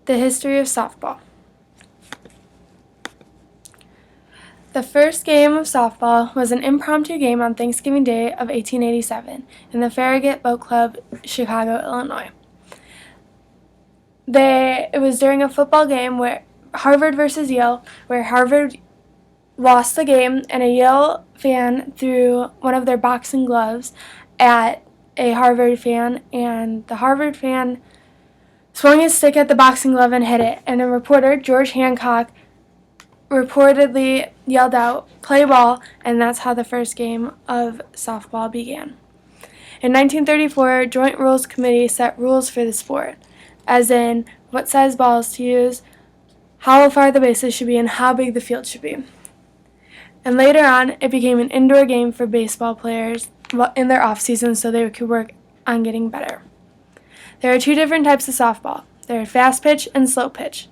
The history of softball. The first game of softball was an impromptu game on Thanksgiving Day of 1887 in the Farragut Boat Club, Chicago, Illinois. It was during a football game where Harvard versus Yale, where Harvard lost the game and a Yale fan threw one of their boxing gloves at a Harvard fan, and the Harvard fan swung his stick at the boxing glove and hit it, and a reporter, George Hancock, reportedly yelled out, "Play ball," and that's how the first game of softball began. In 1934, Joint Rules Committee set rules for the sport, as in what size balls to use, how far the bases should be, and how big the field should be. And later on, it became an indoor game for baseball players in their off-season so they could work on getting better. There are two different types of softball. There are fast pitch and slow pitch.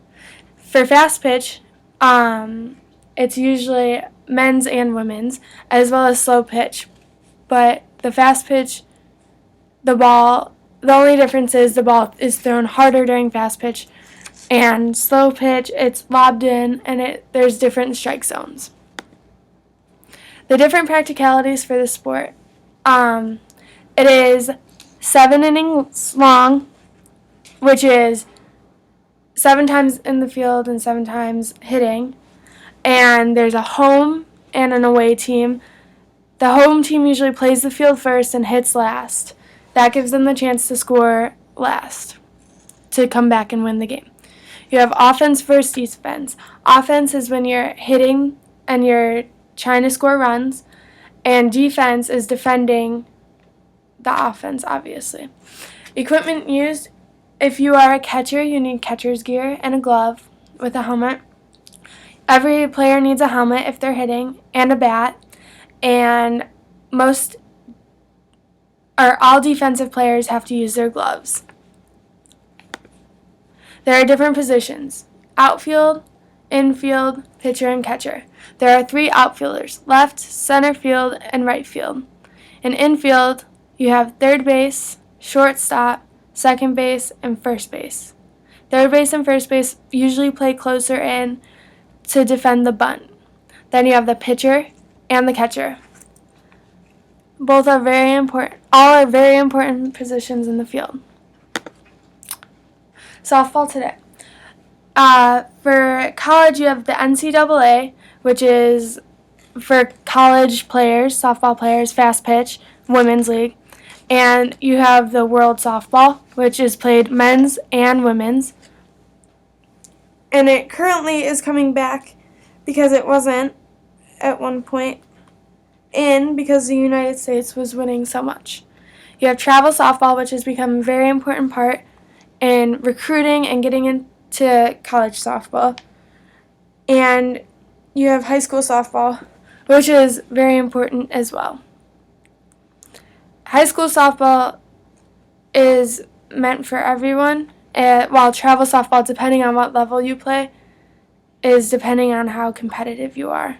For fast pitch, it's usually men's and women's, as well as slow pitch. But the fast pitch, the only difference is the ball is thrown harder during fast pitch, and slow pitch, it's lobbed in, and there's different strike zones. The different practicalities for the sport. It is 7 innings long, which is 7 times in the field and 7 times hitting. And there's a home and an away team. The home team usually plays the field first and hits last. That gives them the chance to score last, to come back and win the game. You have offense versus defense. Offense is when you're hitting and you're trying to score runs, and defense is defending the offense, obviously. Equipment used: if you are a catcher, you need catcher's gear and a glove with a helmet. Every player needs a helmet if they're hitting, and a bat, and all defensive players have to use their gloves. There are different positions: outfield, infield, pitcher, and catcher. There are 3 outfielders: left, center field, and right field. In infield, you have third base, shortstop, second base, and first base. Third base and first base usually play closer in to defend the bunt. Then you have the pitcher and the catcher. Both are very important. All are very important positions in the field. Softball today. For college, you have the NCAA, which is for college players, softball players, fast pitch, women's league. And you have the World Softball, which is played men's and women's. And it currently is coming back because it wasn't at one point because the United States was winning so much. You have travel softball, which has become a very important part in recruiting and getting into college softball. And you have high school softball, which is very important as well. High school softball is meant for everyone, while travel softball, depending on what level you play, is depending on how competitive you are.